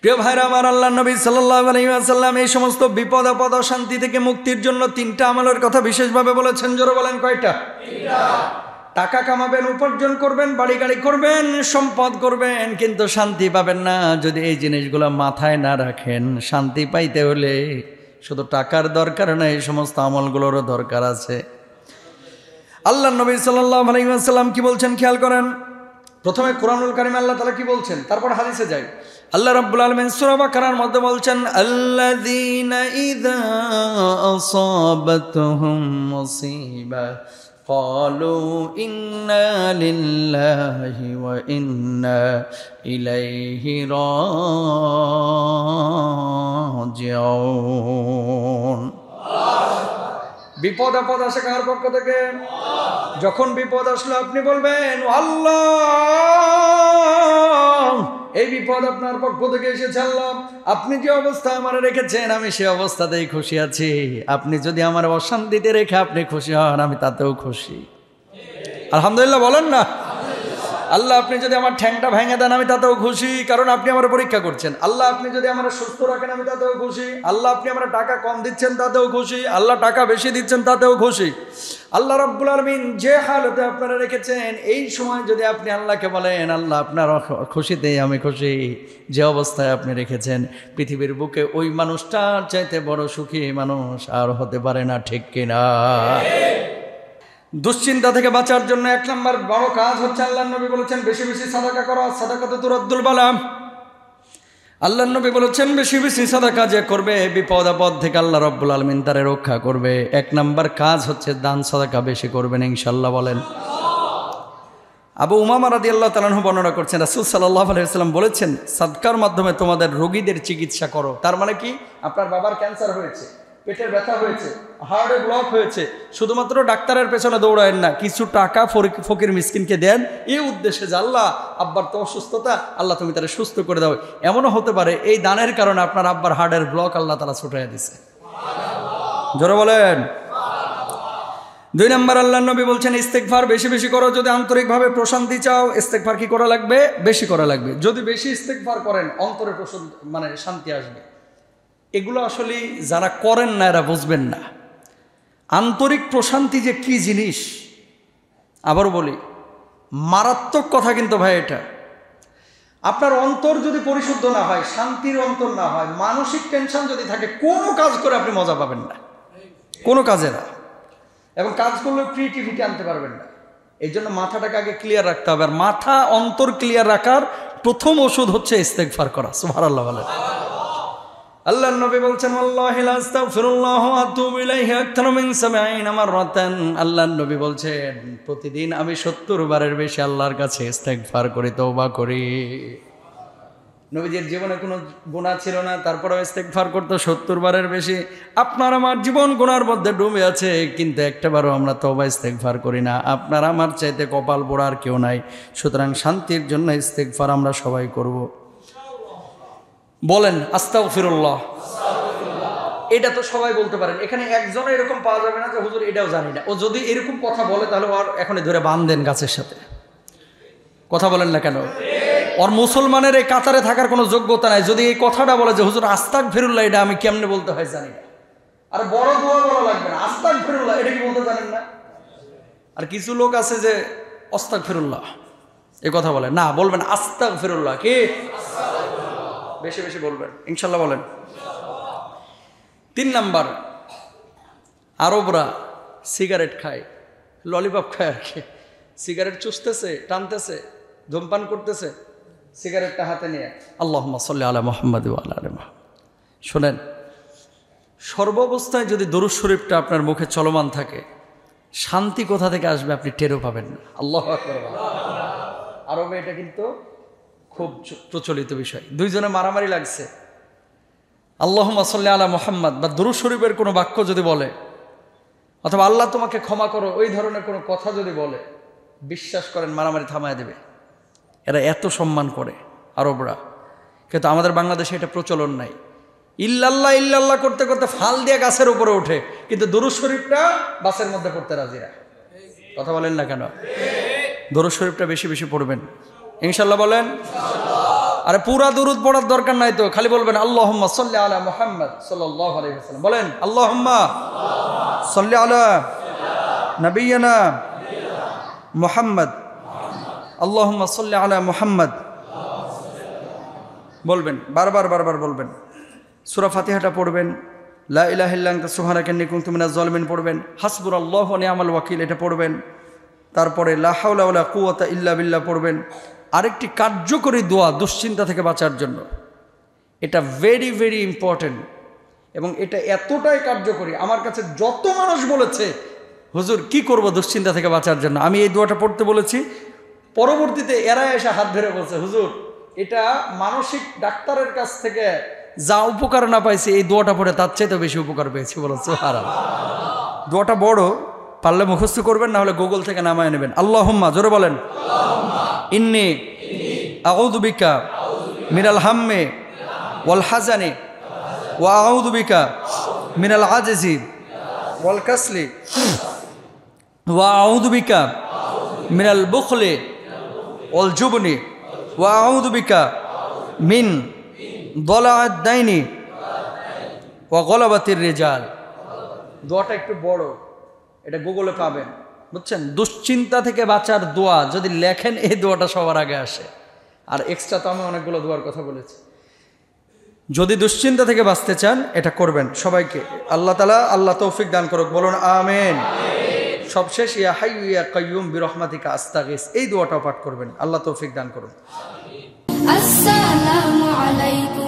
প্রিয় ভাইরা আমার, আল্লাহর নবী সাল্লাল্লাহু আলাইহি ওয়াসাল্লাম এই সমস্ত বিপদ আপদ অশান্তি থেকে মুক্তির জন্য 3টা আমলের কথা বিশেষভাবে বলেছেন। জোরে বলেন, কয়টা? 3টা। টাকা কামাবেন, উপার্জন করবেন, বাড়ি গাড়ি করবেন, সম্পদ করবেন, কিন্তু শান্তি পাবেন না যদি এই জিনিসগুলো মাথায় না রাখেন। শান্তি পাইতে হলে শুধু টাকার দরকার না, এই সমস্ত আমলগুলোরও দরকার আছে। আল্লাহর নবী সাল্লাল্লাহু আলাইহি ওয়াসাল্লাম কি বলছেন খেয়াল করেন। প্রথমে কোরআনুল কারিমে আল্লাহ তাআলা কি বলছেন, তারপর হাদিসে যাই। আল্লাহ রাব্বুল আলামিন সূরা বাকারার মধ্যে বলছেন, আল্লাযীনা ইযা আসাবাতহুম মুসিবা ক্বালু ইন্না লিল্লাহি ওয়া ইন্না ইলাইহি রাজিউন। বিপদ আপদ আসে কার পক্ষ থেকে? যখন বিপদ আসলে আপনি বলবেন, আল্লাহ এই বিপদ আপনার পক্ষ থেকে এসেছে, আল্লাহ আপনি যে অবস্থা আমার রেখেছেন আমি সে অবস্থাতেই খুশি আছি। আপনি যদি আমার অশান্তিতে রেখে আপনি খুশি হন, আমি তাতেও খুশি। আলহামদুলিল্লাহ বলেন না। আল্লাহ আপনি যদি আমার ঠ্যাংটা ভেঙে দেন আমি তাতেও খুশি, কারণ আপনি আমার পরীক্ষা করছেন। আল্লাহ আপনি যদি আমার সুস্থ রাখেন আমি তাতেও খুশি। আল্লাহ আপনি আমার টাকা কম দিচ্ছেন তাতেও খুশি। আল্লাহ টাকা বেশি দিচ্ছেন তাতেও খুশি। আল্লাহ রাব্বুল আলামিন যে হালতে আপনারা রেখেছেন, এই সময় যদি আপনি আল্লাহকে বলেন, আল্লাহ আপনার খুশিতেই আমি খুশি, যে অবস্থায় আপনি রেখেছেন, পৃথিবীর বুকে ওই মানুষটার চাইতে বড় সুখী মানুষ আর হতে পারে না, ঠিক কিনা? দুশ্চিন্তা থেকে বাঁচার জন্য 1 নম্বর বড় কাজ হচ্ছে, আল্লাহর নবী বলেছেন বেশি বেশি সাদাকা করো। সাদাকাতু তুরাদ্দুল বালা। আল্লাহর নবী বলেছেন বেশি বেশি সাদাকা যে করবে বিপদ আপদ থেকে আল্লাহ রাব্বুল আলামিন তারে রক্ষা করবে। 1 নম্বর কাজ হচ্ছে দান সাদাকা বেশি করবেন ইনশাআল্লাহ, বলেন। আবু উমামা রাদিয়াল্লাহু তাআলা আনহু বর্ণনা করছেন, রাসূল সাল্লাল্লাহু আলাইহি ওয়াসাল্লাম বলেছেন, সাদকার মাধ্যমে তোমাদের রোগীদের চিকিৎসা করো। তার মানে কি? আপনার বাবার ক্যান্সার হয়েছে, পেটের ব্যথা হয়েছে, হার্টে ব্লক হয়েছে, শুধুমাত্র ডাক্তারের পেছনে দৌড়ায়েন না, কিছু টাকা ফকির মিসকিনকে দেন এই উদ্দেশ্যে যে আল্লাহ আব্বার তো অসুস্থতা, আল্লাহ তুমি তারা সুস্থ করে দাও। এমনও হতে পারে এই দানের কারণে আপনার আব্বার হার্টের ব্লক আল্লাহ তাআলা ছুটাইয়া দিছে। জোরে বলেন। 2 নম্বর আল্লাহর নবী বলছেন ইস্তেগফার বেশি বেশি করো। যদি আন্তরিকভাবে প্রশান্তি চাও, ইস্তেগফার কি করা লাগবে? বেশি করা লাগবে। যদি বেশি ইস্তেগফার করেন অন্তরে শান্তি আসবে। এগুলো আসলে যারা করেন না এরা বুঝবেন না আন্তরিক প্রশান্তি যে কি জিনিস। আবারও বলি, মারাত্মক কথা কিন্তু ভাই এটা। আপনার অন্তর যদি পরিশুদ্ধ না হয়, শান্তির অন্তর না হয়, মানসিক টেনশন যদি থাকে, কোনো কাজ করে আপনি মজা পাবেন না, কোনো কাজে না। এবং কাজ করলে ক্রিয়েটিভিটি আনতে পারবেন না। এই জন্য মাথাটাকে আগে ক্লিয়ার রাখতে হবে। আর মাথা অন্তর ক্লিয়ার রাখার প্রথম ওষুধ হচ্ছে ইস্তেগফার করা। সুবহানাল্লাহ বলেন। আল্লাহর নবী বলছেন, ওয়াল্লাহি লা আস্তাগফিরুল্লাহ ওয়া আতুবু ইলাইহি আকতার মিন 70 মাররাতান। আল্লাহর নবী বলছেন প্রতিদিন আমি 70 বারের বেশি আল্লাহর কাছে ইস্তেগফার করি, তওবা করি। নবীজির জীবনে কোনো গুনাহ ছিল না, তারপরেও ইস্তেগফার করতে 70 বারের বেশি। আপনার আমার জীবন গুনার মধ্যে ডুবে আছে, কিন্তু একটাবারও আমরা তওবা ইস্তেগফার করি না। আপনার আমার চাইতে কপাল পোড়া আর কেউ নাই। সুতরাং শান্তির জন্য ইস্তেগফার আমরা সবাই করব। বলেন আস্তাগফিরুল্লাহ। এটা তো সবাই বলতে পারেন, এখানে একজন এরকম পাওয়া যাবে না যে হুজুর এটাও জানি না। ও যদি এরকম কথা বলে তাহলে আর এখনই ধরে বাঁধেন গাছের সাথে। কথা বলেন না কেন? ওর মুসলমানের এই কাতারে থাকার কোনো যোগ্যতা নাই যদি এই কথাটা বলে যে হুজুর আস্তাগফিরুল্লাহ এটা আমি কেমনে বলতে হয় জানি না। আর বড় দোয়া বলা লাগবে না, আস্তাগফিরুল্লাহ এটা কি বলতে জানেন না। আর কিছু লোক আছে যে আস্তাগফিরুল্লাহ এই কথা বলে না, বলবেন আস্তাগফিরুল্লাহ। কি বেশি বেশি বলবেন ইনশাল্লাহ, বলেন। 3 নাম্বার, আরবরা সিগারেট খায়, ললিপপ খায় আর কি। সিগারেট চুষতেছে, টানতেছে, ধূমপান করতেছে, সিগারেটটা হাতে নিয়ে আল্লাহুম্মা সাল্লি আলা মুহাম্মাদ ওয়া আলা আলি মুহাম্মাদ। শোনেন, সর্বাবস্থায় যদি দরুদ শরীফটা আপনার মুখে চলমান থাকে, শান্তি কোথা থেকে আসবে আপনি টেরও পাবেন না। আল্লাহু আকবার। আরবে এটা কিন্তু খুব প্রচলিত বিষয়। 2 জনে মারামারি লাগছে, আল্লাহুম্মা সাল্লি আলা মুহাম্মাদ বা দরুদ শরীফের কোনো বাক্য যদি বলে, অথবা আল্লাহ তোমাকে ক্ষমা করো, ওই ধরনের কোনো কথা যদি বলে, বিশ্বাস করেন মারামারি থামায় দেবে। এরা এত সম্মান করে আরবরা, কিন্তু আমাদের বাংলাদেশে এটা প্রচলন নাই। ইল্লাল্লাহ ইল্লাল্লাহ করতে করতে ফাল দিয়ে গাছের উপরে ওঠে, কিন্তু দরুদ শরীফটা বাসের মধ্যে পড়তে রাজি না। কথা বলেন না কেন? দরুদ শরীফটা বেশি বেশি পড়বেন ইনশাল্লাহ, বলেন। আরে পুরা দুরুদ পড়ার দরকার নাই তো, খালি বলবেন আল্লাহুম্মা সাল্লি আলা মুহাম্মদ সাল্লাল্লাহু আলাইহি ওয়াসাল্লাম। বলেন আল্লাহুম্মা সাল্লি আলা নবিয়িনা মুহাম্মদ, আল্লাহুম্মা সাল্লি আলা মুহাম্মদ বলবেন, বারবার বারবার বলবেন। সূরা ফাতিহাটা পড়বেন, লা ইলাহা ইল্লা আনতা সুবহানাকা ইন্নী কুনতু মিনাজ জালিমিন পড়বেন, হাসবুনাল্লাহু ওয়া নি'মাল ওয়াকিল এটা পড়বেন, তারপরে লা হাওলা ওয়ালা কুওয়াতা ইল্লা বিল্লাহ পড়বেন। আরেকটি কার্যকরী দোয়া দুশ্চিন্তা থেকে বাঁচার জন্য, এটা ভেরি ভেরি ইম্পর্টেন্ট এবং এটা এতটাই কার্যকরী, আমার কাছে যত মানুষ বলেছে হুজুর কি করব দুশ্চিন্তা থেকে বাঁচার জন্য, আমি এই দোয়াটা পড়তে বলেছি, পরবর্তীতে এরা এসে হাত ধরে বলছে হুজুর এটা মানসিক ডাক্তারের কাছ থেকে যা উপকার না পাইছি এই দোয়াটা পড়ে তার চাইতে বেশি উপকার পেয়েছি। বলো সুবহানাল্লাহ। দোয়াটা বড়, পারলে মুখস্থ করবেন, না হলে গুগল থেকে নামায় নেবেন। আল্লাহুম্মা, জোরে বলেন, ইন্নী আউযু বিকা মিনাল হাম্মি ওয়াল হাজানি ওয়া আউযু বিকা মিনাল আজজি ওয়াল কাসলি ওয়া আউযু বিকা মিনাল বুখলি ওয়াল জুবনি ওয়া আউযু বিকা মিন দলাআদ দাইনি ওয়া গলাবাতির রিজাল। দোয়াটা একটু বড়, এটা গুগলে পাবেন, বুঝছেন? দুশ্চিন্তা থেকে বাঁচার দোয়া যদি লেখেন এই দোয়াটা সবার আগে আসে। আর এক্সট্রা তো আমি অনেকগুলো দোয়ার কথা বলেছি। যদি দুশ্চিন্তা থেকে বাঁচতে চান এটা করবেন। সবাইকে আল্লাহ তাআলা আল্লাহ তৌফিক দান করুক, বলুন আমিন। সবশেষ ইয়া হাইয়্যু ইয়া কাইয়্যুম বিরহমাতিকা আস্তাগীস, এই দোয়াটাও পাঠ করবেন। আল্লাহ তৌফিক দান করুন। আসসালামু আলাইকুম।